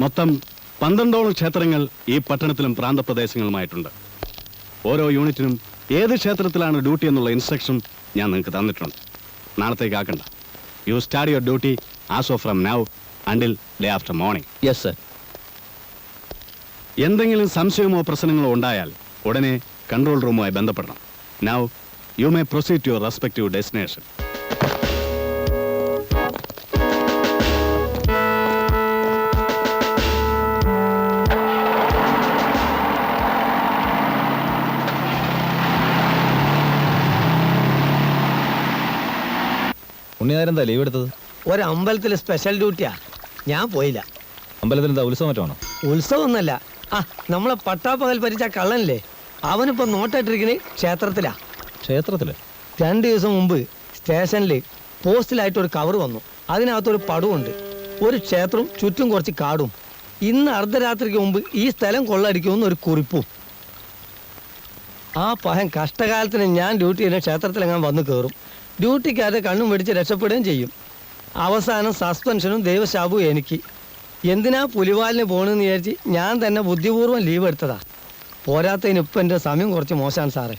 മൊത്തം 12ഓളം ക്ഷേത്രങ്ങൾ ഈ പട്ടണത്തിലും പ്രാന്തപ്രദേശങ്ങളുമായിട്ടുണ്ട്. ഓരോ യൂണിറ്റിനും ഏത് ക്ഷേത്രത്തിലാണ് ഡ്യൂട്ടി എന്നുള്ള ഇൻസ്ട്രക്ഷൻ ഞാൻ നിങ്ങൾക്ക് തന്നിട്ടുണ്ട്. നാളത്തേക്ക് ആക്കണ്ട. You start your duty as of from now until day after morning. Yes sir. എന്തെങ്കിലും സംശയമോ പ്രശ്നങ്ങളോ ഉണ്ടായാൽ ഉടനെ കൺട്രോൾ റൂമുമായി ബന്ധപ്പെടണം. Now you may proceed to your respective destination. ഉണ്ണിയാരെന്താ ലീവ് എടുത്തത്? ഒരമ്പലത്തിൽ സ്പെഷ്യൽ ഡ്യൂട്ടിയാ, ഞാൻ പോയില്ല. അമ്പലത്തിൽ എന്താ ഉത്സവം മറ്റാണോ? ഉത്സവമൊന്നല്ല, നമ്മളെ പട്ടാപ്പകൽ പരിച്ച കള്ളനില്ലേ, അവനിപ്പോ നോട്ടിട്ടിരിക്കണേ ക്ഷേത്രത്തിലാ. ക്ഷേത്രത്തില് 2 ദിവസം മുമ്പ് സ്റ്റേഷനിൽ പോസ്റ്റിലായിട്ട് ഒരു കവർ വന്നു. അതിനകത്തൊരു പടവുണ്ട്, ഒരു ക്ഷേത്രവും ചുറ്റും കുറച്ച് കാടും. ഇന്ന് അർദ്ധരാത്രിക്ക് മുമ്പ് ഈ സ്ഥലം കൊള്ളടിക്കുമെന്ന് ഒരു കുറിപ്പും. ആ പഹൻ കഷ്ടകാലത്തിന് ഞാൻ ഡ്യൂട്ടി ചെയ്യുന്ന ക്ഷേത്രത്തിലെങ്ങാൻ വന്ന് കയറും. ഡ്യൂട്ടിക്കാരെ കണ്ണും പിടിച്ച് രക്ഷപ്പെടുകയും ചെയ്യും. അവസാനം സസ്പെൻഷനും ദൈവശാപവും എനിക്ക്. എന്തിനാ പുലിവാലിന് പോകണമെന്ന് വിചാരിച്ച് ഞാൻ തന്നെ ബുദ്ധിപൂർവ്വം ലീവ് എടുത്തതാ. പോരാത്തതിന് ഇപ്പം എൻ്റെ സമയം കുറച്ച് മോശമാണ് സാറേ.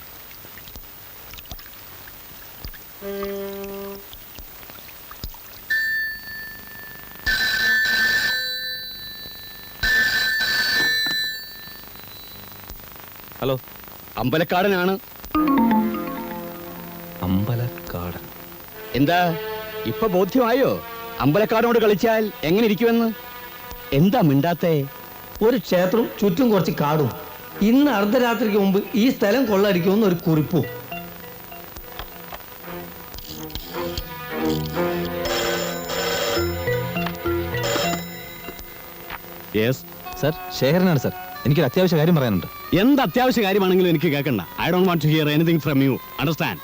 ഹലോ, അമ്പലക്കാടനാണ്. അമ്പലക്കാടൻ. എന്താ ഇപ്പൊ ബോധ്യമായോ അമ്പലക്കാടനോട് കളിച്ചാൽ എങ്ങനെ ഇരിക്കുമെന്ന്? എന്താ മിണ്ടാത്തേ? ഒരു ക്ഷേത്രവും ചുറ്റും കുറച്ച് കാടും. ഇന്ന് അർദ്ധരാത്രിക്ക് മുമ്പ് ഈ സ്ഥലം കൊള്ളടിക്കുമെന്ന് ഒരു കുറിപ്പും. യെസ് സർ, ശേഖരനാണ് സർ. എനിക്കൊരു അത്യാവശ്യ കാര്യം പറയാനുണ്ട്. എന്ത് അത്യാവശ്യ കാര്യമാണെങ്കിലും എനിക്ക് കേൾക്കണ്ട. I don't want to hear anything from you. Understand?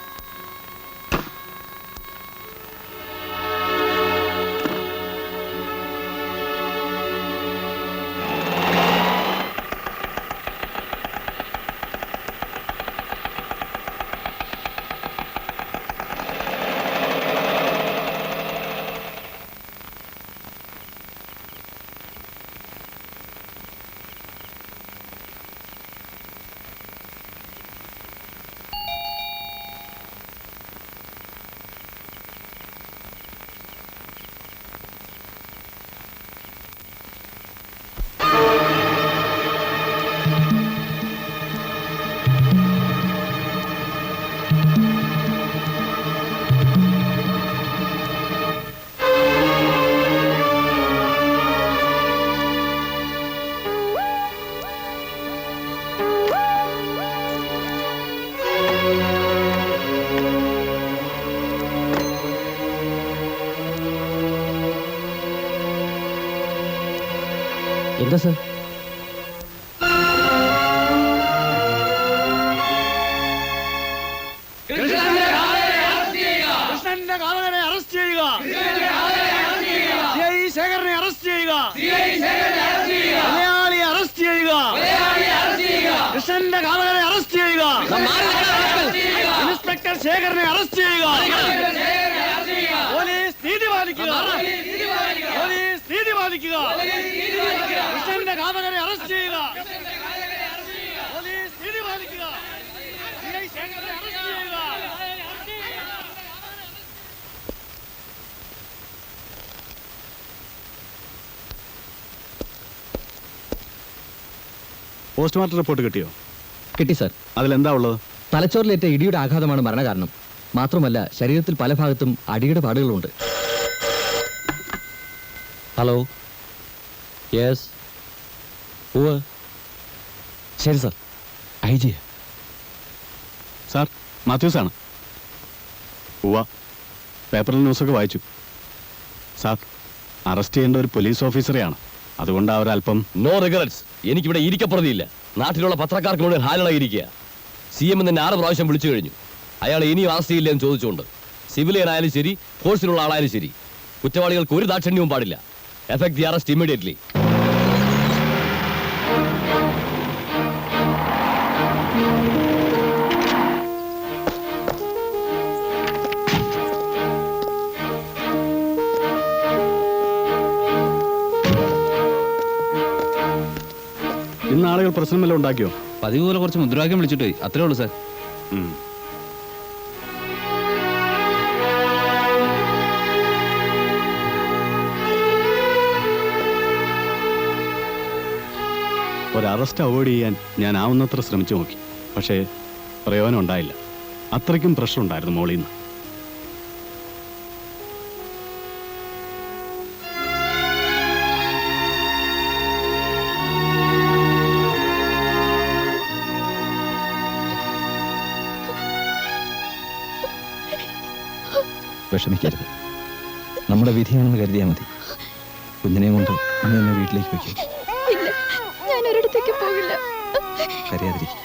എന്താ സർ? ഇൻസ്പെക്ടർ ശേഖരനെ അറസ്റ്റ് ചെയ്യുക. പോലീസ് നീതി പാലിക്കുക. പോലീസ് നീതി പാലിക്കുക. കൃഷ്ണന്റെ ഘാതകരെ അറസ്റ്റ് ചെയ്യുക. പോലീസ് നീതി പാലിക്കുക. ശേഖരനെ അറസ്റ്റ് ചെയ്യുക. പോസ്റ്റ്മോർട്ടം റിപ്പോർട്ട് കിട്ടിയോ? കിട്ടി സർ. അതിലെന്താ ഉള്ളത്? തലച്ചോറിലേറ്റ ഇടിയുടെ ആഘാതമാണ് മരണകാരണം. മാത്രമല്ല, ശരീരത്തിൽ പല ഭാഗത്തും അടിയുടെ പാടുകളുണ്ട്. ഹലോ, യെസ്, ശരി സർ. ഐ ജി സാർ, മാത്യൂസാണ്. ഉവ്വ, പേപ്പറിൽ ന്യൂസൊക്കെ വായിച്ചു. സാർ, അറസ്റ്റ് ചെയ്യേണ്ട ഒരു പോലീസ് ഓഫീസറെയാണ്. അതുകൊണ്ട് അവരല്പം. No regrets. എനിക്കിവിടെ ഇരിക്കപ്പുറതിയില്ല. നാട്ടിലുള്ള പത്രക്കാർക്ക് മുഴുവൻ ഹാലിളായിരിക്കുക. CM തന്നെ 6 പ്രാവശ്യം വിളിച്ചു കഴിഞ്ഞു. അയാൾ ഇനിയും അറസ്റ്റ് ചെയ്യില്ല എന്ന് ചോദിച്ചുകൊണ്ട്. സിവിലിയൻ ആയാലും ശരി, ഫോഴ്സിലുള്ള ആളായാലും ശരി, കുറ്റവാളികൾക്ക് ഒരു ദാക്ഷിണ്യവും പാടില്ല. Effect the arrest immediately. ഇന്ന് ആളുകൾ പ്രശ്നം വല്ലതും ഉണ്ടാക്കിയോ? പതിവ് പോലെ കുറച്ച് മുദ്രാവാക്യം വിളിച്ചിട്ട് പോയി, അത്രേ ഉള്ളൂ സാർ. ഉം. ഒരു അറസ്റ്റ് അവോയ്ഡ് ചെയ്യാൻ ഞാൻ ആവുന്നത്ര ശ്രമിച്ചു നോക്കി. പക്ഷേ പ്രയോജനം ഉണ്ടായില്ല. അത്രയ്ക്കും പ്രഷർ ഉണ്ടായിരുന്നു മോളിൽ നിന്ന്. വിഷമിക്കരുത്, നമ്മുടെ വിധിയാണെന്ന് കരുതിയാൽ മതി. കുഞ്ഞിനെയും കൊണ്ട് ഇന്ന് തന്നെ വീട്ടിലേക്ക് വയ്ക്കും. ഇല്ല, ഞാൻ ഒരിടത്തേക്ക് പോകില്ല. കരയാതിരിക്കും.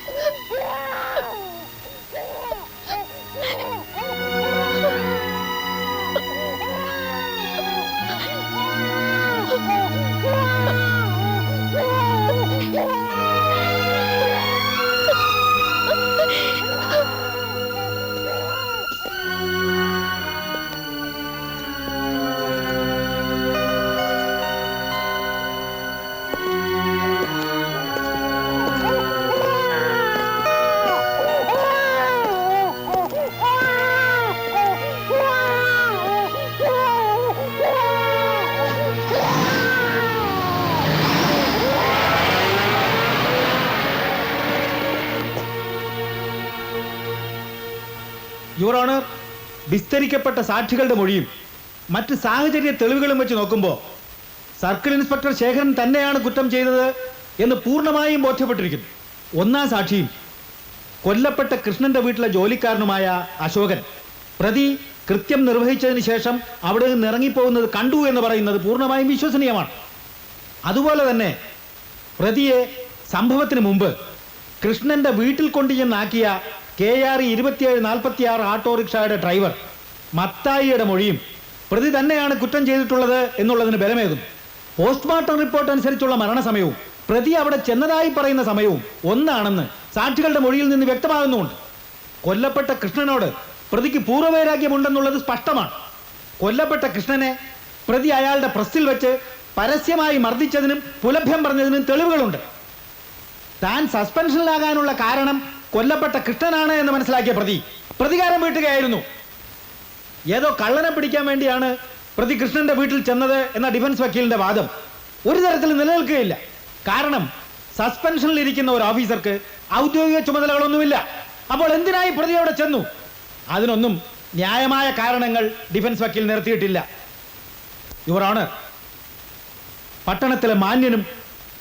യുവർ ഓണർ, വിസ്തരിക്കപ്പെട്ട സാക്ഷികളുടെ മൊഴിയും മറ്റ് സാഹചര്യ തെളിവുകളും വെച്ച് നോക്കുമ്പോൾ സർക്കിൾ ഇൻസ്പെക്ടർ ശേഖരൻ തന്നെയാണ് കുറ്റം ചെയ്തത് എന്ന് പൂർണ്ണമായും ബോധ്യപ്പെട്ടിരിക്കുന്നു. ഒന്നാം സാക്ഷിയും കൊല്ലപ്പെട്ട കൃഷ്ണന്റെ വീട്ടിലെ ജോലിക്കാരനുമായ അശോകൻ പ്രതി കൃത്യം നിർവഹിച്ചതിന് ശേഷം അവിടെ നിന്ന് ഇറങ്ങിപ്പോകുന്നത് കണ്ടു എന്ന് പറയുന്നത് പൂർണ്ണമായും വിശ്വസനീയമാണ്. അതുപോലെ തന്നെ പ്രതിയെ സംഭവത്തിന് മുമ്പ് കൃഷ്ണന്റെ വീട്ടിൽ കൊണ്ടുചെന്നാക്കിയ KR 2746 ഓട്ടോറിക്ഷയുടെ ഡ്രൈവർ മത്തായിയുടെ മൊഴിയും പ്രതി തന്നെയാണ് കുറ്റം ചെയ്തിട്ടുള്ളത് എന്നുള്ളതിന് ബലമേകും. പോസ്റ്റ്മോർട്ടം റിപ്പോർട്ട് അനുസരിച്ചുള്ള മരണസമയവും പ്രതി അവിടെ ചെന്നതായി പറയുന്ന സമയവും ഒന്നാണെന്ന് സാക്ഷികളുടെ മൊഴിയിൽ നിന്ന് വ്യക്തമാകുന്നുണ്ട്. കൊല്ലപ്പെട്ട കൃഷ്ണനോട് പ്രതിക്ക് പൂർവ്വവൈരാഗ്യമുണ്ടെന്നുള്ളത് സ്പഷ്ടമാണ്. കൊല്ലപ്പെട്ട കൃഷ്ണനെ പ്രതി അയാളുടെ പ്രസ്സിൽ വെച്ച് പരസ്യമായി മർദ്ദിച്ചതിനും പുലഭ്യം പറഞ്ഞതിനും തെളിവുകളുണ്ട്. താൻ സസ്പെൻഷനിലാകാനുള്ള കാരണം കൊല്ലപ്പെട്ട കൃഷ്ണനാണ് എന്ന് മനസ്സിലാക്കിയ പ്രതി പ്രതികാരം വീട്ടുകയായിരുന്നു. ഏതോ കള്ളനെ പിടിക്കാൻ വേണ്ടിയാണ് പ്രതി കൃഷ്ണന്റെ വീട്ടിൽ ചെന്നത് എന്ന ഡിഫൻസ് വക്കീലിന്റെ വാദം ഒരു തരത്തിൽ നിലനിൽക്കുകയില്ല. കാരണം സസ്പെൻഷനിൽ ഇരിക്കുന്ന ഒരു ഓഫീസർക്ക് ഔദ്യോഗിക ചുമതലകളൊന്നുമില്ല. അപ്പോൾ എന്തിനായി പ്രതി അവിടെ ചെന്നു? അതിനൊന്നും ന്യായമായ കാരണങ്ങൾ ഡിഫൻസ് വക്കീൽ നിരത്തിയിട്ടില്ല. യുവർ ഓണർ, പട്ടണത്തിലെ മാന്യനും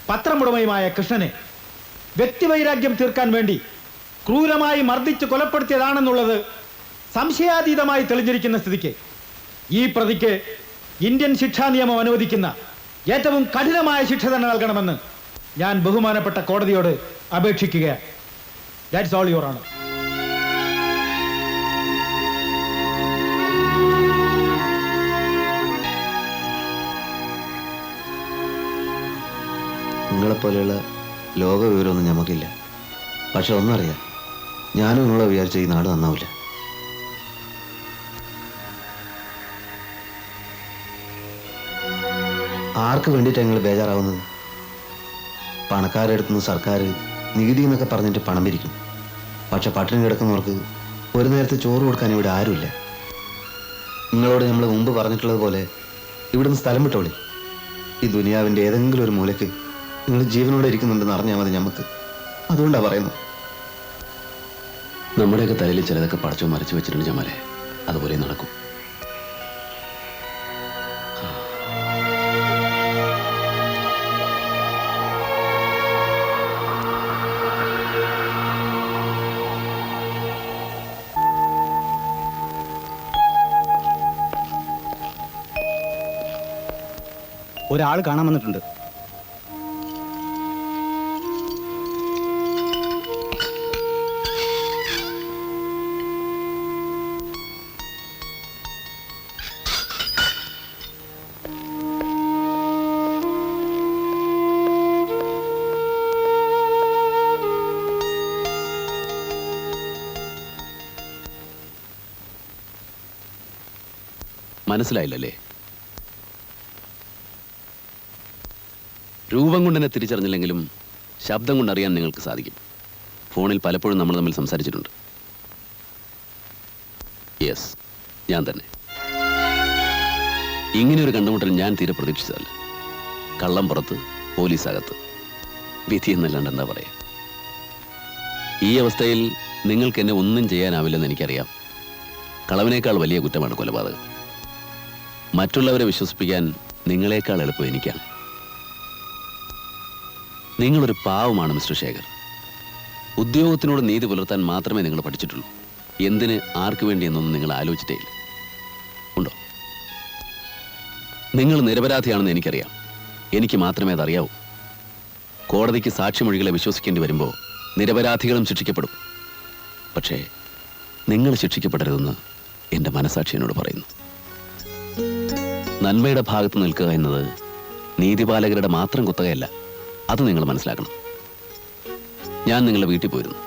പത്രമുടമയുമായ കൃഷ്ണനെ വ്യക്തിവൈരാഗ്യം തീർക്കാൻ വേണ്ടി ക്രൂരമായി മർദ്ദിച്ച് കൊലപ്പെടുത്തിയതാണെന്നുള്ളത് സംശയാതീതമായി തെളിഞ്ഞിരിക്കുന്ന സ്ഥിതിക്ക് ഈ പ്രതിക്ക് ഇന്ത്യൻ ശിക്ഷാ നിയമം അനുവദിക്കുന്ന ഏറ്റവും കഠിനമായ ശിക്ഷ തന്നെ നൽകണമെന്ന് ഞാൻ ബഹുമാനപ്പെട്ട കോടതിയോട് അപേക്ഷിക്കുകയാണ്. That's all your honour. നിങ്ങളെപ്പോലെയുള്ള ലോക വിവരമൊന്നും ഞമ്മക്കില്ല. പക്ഷെ ഒന്നറിയാം, ഞാനും നിങ്ങളെ വിചാരിച്ച ഈ നാട് നന്നാവില്ല. ആർക്ക് വേണ്ടിയിട്ടാണ് നിങ്ങൾ ബേജാറാവുന്നത്? പണക്കാരെടുത്തുനിന്ന് സർക്കാർ നികുതി എന്നൊക്കെ പറഞ്ഞിട്ട് പണം പിരിക്കും. പക്ഷെ പട്ടിണി കിടക്കുന്നവർക്ക് ഒരു നേരത്തെ ചോറ് കൊടുക്കാൻ ഇവിടെ ആരുമില്ല. നിങ്ങളോട് നമ്മൾ മുമ്പ് പറഞ്ഞിട്ടുള്ളത് പോലെ ഇവിടുന്ന് സ്ഥലം വിട്ടോളി. ഈ ദുനിയാവിൻ്റെ ഏതെങ്കിലും ഒരു മൂലയ്ക്ക് നിങ്ങൾ ജീവനോടെ ഇരിക്കുന്നുണ്ടെന്ന് അറിഞ്ഞാൽ മതി ഞമ്മക്ക്. അതുകൊണ്ടാണ് പറയുന്നത്. നമ്മുടെയൊക്കെ തലയിൽ ചിലതൊക്കെ പടച്ചോ മറിച്ച് വെച്ചിട്ടുണ്ട് ജമാലെ, അതുപോലെ നടക്കും. ഒരാൾ കാണാൻ വന്നിട്ടുണ്ട്. മനസ്സിലായില്ലല്ലേ? രൂപം കൊണ്ടെന്നെ തിരിച്ചറിഞ്ഞില്ലെങ്കിലും ശബ്ദം കൊണ്ടറിയാൻ നിങ്ങൾക്ക് സാധിക്കും. ഫോണിൽ പലപ്പോഴും നമ്മൾ തമ്മിൽ സംസാരിച്ചിട്ടുണ്ട്. യെസ്, ഞാൻ തന്നെ. ഇങ്ങനെയൊരു കണ്ടുമുട്ടൽ ഞാൻ തീരെ പ്രതീക്ഷിച്ചതല്ല. കള്ളം പുറത്ത്, പോലീസ് അകത്ത്, വിധി എന്നല്ലാണ്ട് എന്താ പറയാ. ഈ അവസ്ഥയിൽ നിങ്ങൾക്ക് എന്നെ ഒന്നും ചെയ്യാനാവില്ലെന്ന് എനിക്കറിയാം. കളവിനേക്കാൾ വലിയ കുറ്റമാണ് കൊലപാതകം. മറ്റുള്ളവരെ വിശ്വസിപ്പിക്കാൻ നിങ്ങളെക്കാൾ എളുപ്പം എനിക്കാണ്. നിങ്ങളൊരു പാവമാണ് മിസ്റ്റർ ശേഖർ. ഉദ്യോഗത്തിനോട് നീതി പുലർത്താൻ മാത്രമേ നിങ്ങൾ പഠിച്ചിട്ടുള്ളൂ. എന്തിന്, ആർക്ക് വേണ്ടി എന്നൊന്നും നിങ്ങൾ ആലോചിച്ചിട്ടേ ഇല്ല. ഉണ്ടോ? നിങ്ങൾ നിരപരാധിയാണെന്ന് എനിക്കറിയാം. എനിക്ക് മാത്രമേ അതറിയാവൂ. കോടതിക്ക് സാക്ഷിമൊഴികളെ വിശ്വസിക്കേണ്ടി വരുമ്പോൾ നിരപരാധികളും ശിക്ഷിക്കപ്പെടും. പക്ഷേ നിങ്ങൾ ശിക്ഷിക്കപ്പെടരുതെന്ന് എൻ്റെ മനസാക്ഷി എന്നോട് പറയുന്നു. നന്മയുടെ ഭാഗത്ത് നിൽക്കുക എന്നത് നീതിപാലകരുടെ മാത്രം കുത്തകയല്ല. അത് നിങ്ങൾ മനസ്സിലാക്കണം. ഞാൻ നിങ്ങളുടെ വീട്ടിൽ പോയിരുന്നു.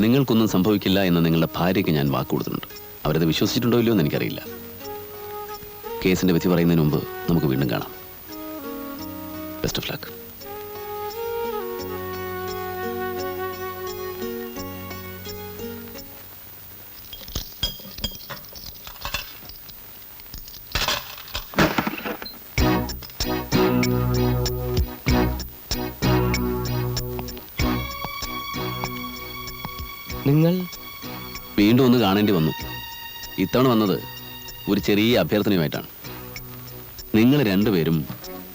നിങ്ങൾക്കൊന്നും സംഭവിക്കില്ല എന്ന് നിങ്ങളുടെ ഭാര്യയ്ക്ക് ഞാൻ വാക്ക് കൊടുത്തിട്ടുണ്ട്. അവരത് വിശ്വസിച്ചിട്ടുണ്ടോ ഇല്ലയോ എന്ന് എനിക്കറിയില്ല. കേസിന്റെ വിധി പറയുന്നതിന് മുമ്പ് നമുക്ക് വീണ്ടും കാണാം. Best of luck. നിങ്ങൾ വീണ്ടും ഒന്ന് കാണേണ്ടി വന്നു. ഇത്തവണ വന്നത് ഒരു ചെറിയ അഭ്യർത്ഥനയുമായിട്ടാണ്. നിങ്ങൾ രണ്ടുപേരും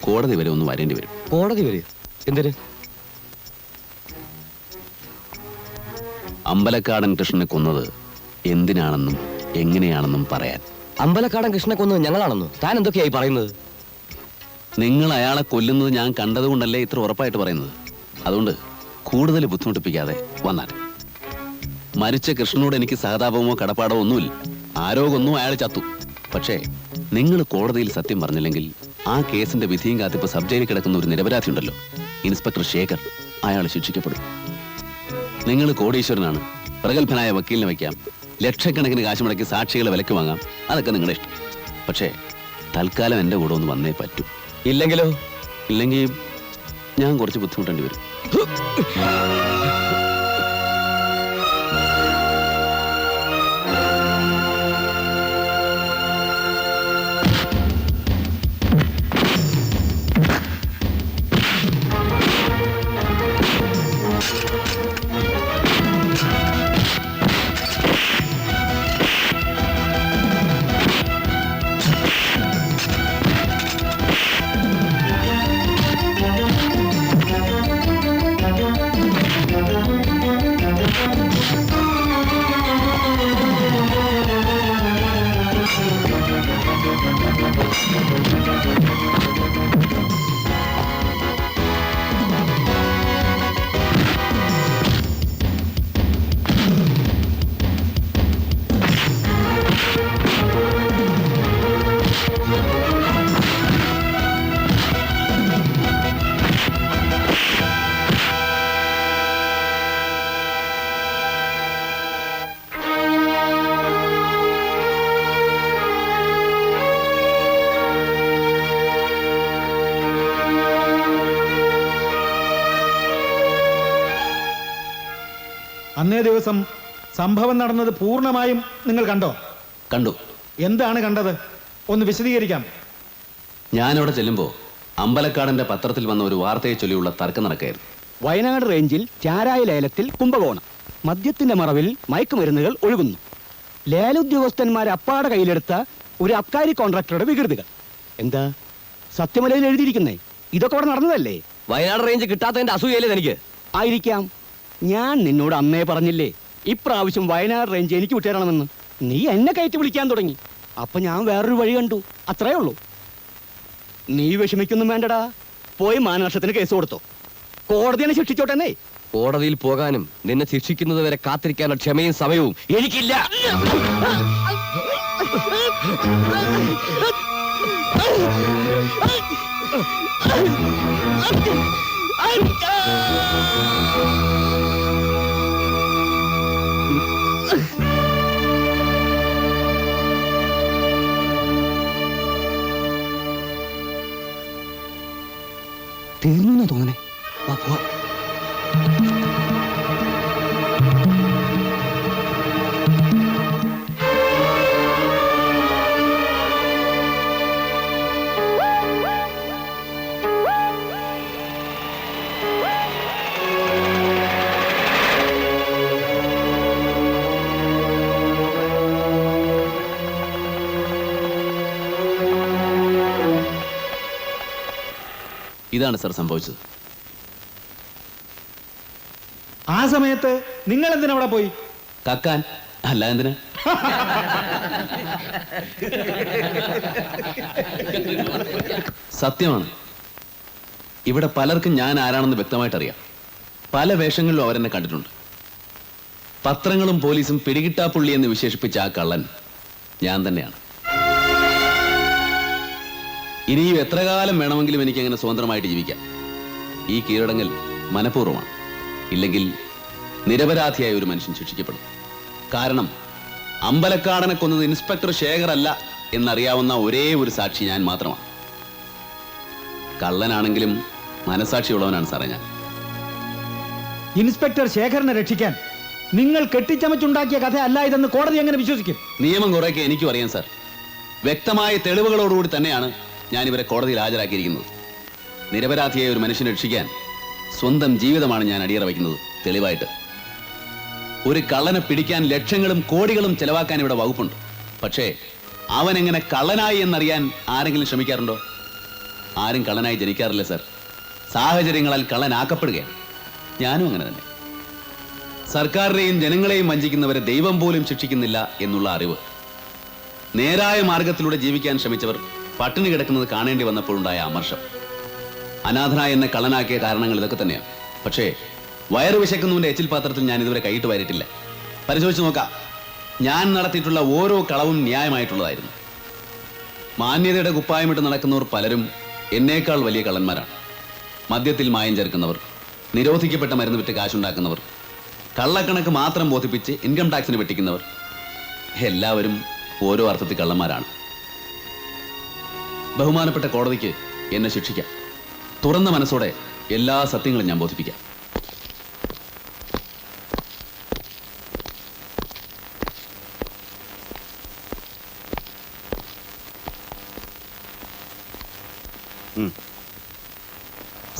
കോടതി വരെ ഒന്ന് വരേണ്ടി വരും. കോടതി വരെ? എന്തിന്? അമ്പലക്കാടൻ കൃഷ്ണനെ കൊന്നത് എന്തിനാണെന്നും എങ്ങനെയാണെന്നും പറയാൻ. അമ്പലക്കാടൻ കൃഷ്ണനെ കൊന്നത് ഞങ്ങളാണെന്നോ? താൻ എന്തൊക്കെയായി പറയുന്നത്? നിങ്ങൾ അയാളെ കൊല്ലുന്നത് ഞാൻ കണ്ടതുകൊണ്ടല്ലേ ഇത്ര ഉറപ്പായിട്ട് പറയുന്നത്. അതുകൊണ്ട് കൂടുതൽ ബുദ്ധിമുട്ടിപ്പിക്കാതെ വന്നാൽ. മരിച്ച കൃഷ്ണനോട് എനിക്ക് സഹതാപമോ കടപ്പാടോ ഒന്നുമില്ല. ആരോ കൊന്നു, അയാൾ ചത്തു. പക്ഷേ നിങ്ങൾ കോടതിയിൽ സത്യം പറഞ്ഞില്ലെങ്കിൽ ആ കേസിന്റെ വിധിയും കാത്തിപ്പോൾ സബ് ജയിലിൽ കിടക്കുന്ന ഒരു നിരപരാധി ഉണ്ടല്ലോ, ഇൻസ്പെക്ടർ ശേഖർ, അയാൾ ശിക്ഷിക്കപ്പെടും. നിങ്ങൾ കോടീശ്വരനാണ്. പ്രഗത്ഭനായ വക്കീലിനെ വയ്ക്കാം. ലക്ഷക്കണക്കിന് കാശ് മുടക്കി സാക്ഷികളെ വിലക്ക് വാങ്ങാം. അതൊക്കെ നിങ്ങളുടെ ഇഷ്ടം. പക്ഷേ തൽക്കാലം എൻ്റെ കൂടെ ഒന്ന് വന്നേ പറ്റൂ. ഇല്ലെങ്കിലോ? ഇല്ലെങ്കിൽ ഞാൻ കുറച്ച് ബുദ്ധിമുട്ടേണ്ടി വരും. അന്നേ ദിവസം സംഭവം നടന്നത് പൂർണ്ണമായും നിങ്ങൾ കണ്ടോ? കണ്ടു. എന്താണ് കണ്ടത്? ഒന്ന് വിശദീകരിക്കാം. ഞാനവിടെ ചെല്ലുമ്പോൾ അമ്പലക്കാടന്റെ പത്രത്തിൽ വന്ന ഒരു വാർത്തയെ ചൊല്ലിയുള്ള തർക്കം നടക്കായിരുന്നു. വയനാട് റേഞ്ചിൽ ചാരായ ലേലത്തിൽ കുംഭകോണം. മദ്യത്തിന്റെ മറവിൽ മയക്കുമരുന്നുകൾ ഒഴുകുന്നു. ലേലോദ്യോഗസ്ഥന്മാർ അപ്പാടെ കയ്യിലെടുത്ത ഒരു അബ്കാരി കോൺട്രാക്ടറുടെ വികൃതികൾ. എന്താ സത്യമലയിൽ എഴുതിയിരിക്കുന്നേ? ഇതൊക്കെ അവിടെ നടന്നതല്ലേ? വയനാട് റേഞ്ച് കിട്ടാത്തതിന്റെ അസൂയല്ലേ തനിക്ക്? ആയിരിക്കാം. ഞാൻ നിന്നോട് അന്നേ പറഞ്ഞില്ലേ ഇപ്രാവശ്യം വയനാട് റേഞ്ച് എനിക്ക് വിട്ടുതരണമെന്ന്. നീ എന്നെ കയറ്റി വിളിക്കാൻ തുടങ്ങി. അപ്പൊ ഞാൻ വേറൊരു വഴി കണ്ടു. അത്രേ ഉള്ളൂ. നീ വിഷമിക്കൊന്നും വേണ്ടടാ. പോയി മാനനഷ്ടത്തിന് കേസ് കൊടുത്തോ. കോടതിയെ ശിക്ഷിച്ചോട്ടെന്നേ. കോടതിയിൽ പോകാനും നിന്നെ ശിക്ഷിക്കുന്നത് വരെ കാത്തിരിക്കാനുള്ള ക്ഷമയും സമയവും എനിക്കില്ല. തീർന്നു തോന്നണേ. വാ പോവാ. ഇതാണ് സർ സംഭവിച്ചത്. ആ സമയത്ത് നിങ്ങൾ എന്തിനാ അവിടെ പോയി? കക്കാൻ, അല്ല എന്തിനാ? സത്യമാണ്, ഇവിടെ പലർക്കും ഞാൻ ആരാണെന്ന് വ്യക്തമായിട്ടറിയാം. പല വേഷങ്ങളിലും അവരെന്നെ കണ്ടിട്ടുണ്ട്. പത്രങ്ങളും പോലീസും പിടികിട്ടാപ്പുള്ളി എന്ന് വിശേഷിപ്പിച്ച ആ കള്ളൻ ഞാൻ തന്നെയാണ്. ഇനിയും എത്ര കാലം വേണമെങ്കിലും എനിക്ക് അങ്ങനെ സ്വതന്ത്രമായിട്ട് ജീവിക്കാം. ഈ കീഴടങ്ങൽ മനഃപൂർവ്വമാണ്. ഇല്ലെങ്കിൽ നിരപരാധിയായ ഒരു മനുഷ്യൻ ശിക്ഷിക്കപ്പെടും. കാരണം അമ്പലക്കാടനെ കൊന്നത് ഇൻസ്പെക്ടർ ശേഖർ അല്ല എന്നറിയാവുന്ന ഒരേ ഒരു സാക്ഷി ഞാൻ മാത്രമാണ്. കള്ളനാണെങ്കിലും മനസാക്ഷിയുള്ളവനാണ് സാറേ ഞാൻ. ഇൻസ്പെക്ടർ ശേഖരനെ രക്ഷിക്കാൻ നിങ്ങൾ കെട്ടിച്ചമച്ചുണ്ടാക്കിയ കഥ അല്ല ഇതെന്ന് കോടതി എങ്ങനെ വിശ്വസിക്കും? നിയമം കുറേയൊക്കെ എനിക്കും അറിയാം സാർ. വ്യക്തമായ തെളിവുകളോടുകൂടി തന്നെയാണ് ഞാൻ ഇവരെ കോടതിയിൽ ഹാജരാക്കിയിരിക്കുന്നത്. നിരപരാധിയായ ഒരു മനുഷ്യനെ രക്ഷിക്കാൻ സ്വന്തം ജീവിതമാണ് ഞാൻ അടിയറ വയ്ക്കുന്നത്. തെളിവായിട്ട് ഒരു കള്ളനെ പിടിക്കാൻ ലക്ഷങ്ങളും കോടികളും ചെലവാക്കാൻ ഇവിടെ വകുപ്പുണ്ട്. പക്ഷേ അവൻ എങ്ങനെ കള്ളനായി എന്നറിയാൻ ആരെങ്കിലും ശ്രമിക്കാറുണ്ടോ? ആരും കള്ളനായി ജനിക്കാറില്ല സർ. സാഹചര്യങ്ങളാൽ കള്ളനാക്കപ്പെടുകയാണ്. ഞാനും അങ്ങനെ തന്നെ. സർക്കാരിനെയും ജനങ്ങളെയും വഞ്ചിക്കുന്നവരെ ദൈവം പോലും ശിക്ഷിക്കുന്നില്ല എന്നുള്ള അറിവ്. നേരായ മാർഗത്തിലൂടെ ജീവിക്കാൻ ശ്രമിച്ചവർ പട്ടിണി കിടക്കുന്നത് കാണേണ്ടി വന്നപ്പോഴുണ്ടായ അമർഷം. അനാഥനായ എന്നെ കള്ളനാക്കിയ കാരണങ്ങൾ ഇതൊക്കെ തന്നെയാണ്. പക്ഷേ വയറ് വിശക്കുന്നവന്റെ എച്ചിൽ പാത്രത്തിൽ ഞാൻ ഇതുവരെ കൈയിട്ട് വരട്ടില്ല. പരിശോധിച്ച് നോക്കാം. ഞാൻ നടത്തിയിട്ടുള്ള ഓരോ കളവും ന്യായമായിട്ടുള്ളതായിരുന്നു. മാന്യതയുടെ കുപ്പായമിട്ട് നടക്കുന്നവർ പലരും എന്നേക്കാൾ വലിയ കള്ളന്മാരാണ്. മദ്യത്തിൽ മായം ചേർക്കുന്നവർ, നിരോധിക്കപ്പെട്ട മരുന്ന് വിറ്റ് കാശുണ്ടാക്കുന്നവർ, കള്ളക്കണക്ക് മാത്രം ബോധിപ്പിച്ച് ഇൻകം ടാക്സിന് വെട്ടിക്കുന്നവർ, എല്ലാവരും ഓരോ അർത്ഥത്തിൽ കള്ളന്മാരാണ്. ബഹുമാനപ്പെട്ട കോടതിക്ക് എന്നെ ശിക്ഷിക്കാം. തുറന്ന മനസ്സോടെ എല്ലാ സത്യങ്ങളും ഞാൻ ബോധിപ്പിക്കാം.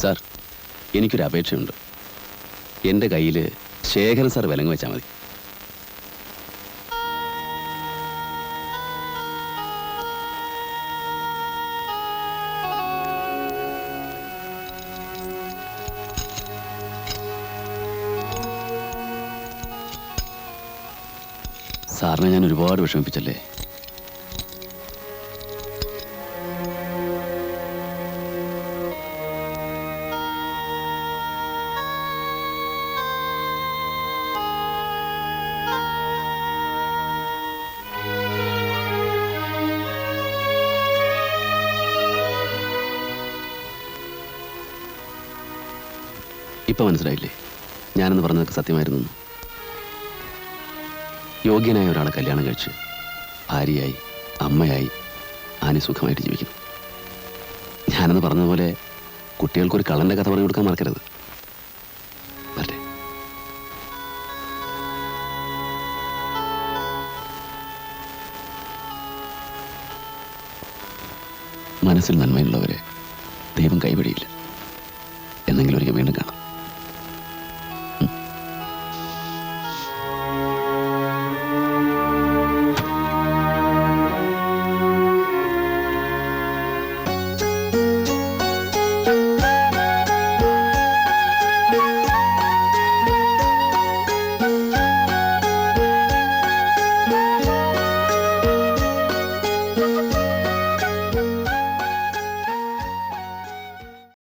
സാർ, എനിക്കൊരു അപേക്ഷയുണ്ട്. എൻ്റെ കയ്യിൽ ശേഖരൻ സാർ വിലങ്ങ് വെച്ചാൽ മതി. സാറിനെ ഞാൻ ഒരുപാട് വിഷമിപ്പിച്ചല്ലേ? ഇപ്പൊ മനസ്സിലായില്ലേ ഞാനെന്ന് പറഞ്ഞതൊക്കെ സത്യമായിരുന്നു? യോഗ്യനായ ഒരാളെ കല്യാണം കഴിച്ച് ഭാര്യയായി അമ്മയായി ആനി സുഖമായിട്ട് ജീവിക്കുന്നു. ഞാനെന്ന് പറഞ്ഞതുപോലെ കുട്ടികൾക്കൊരു കള്ളന്റെ കഥ പറഞ്ഞു കൊടുക്കാൻ മറക്കരുത്. വരട്ടെ. മനസ്സിൽ നന്മയുള്ളവരെ ദൈവം കൈവിടിയില്ല. എന്നെങ്കിലും ഒരിക്കൽ വീണ്ടും കാണാം.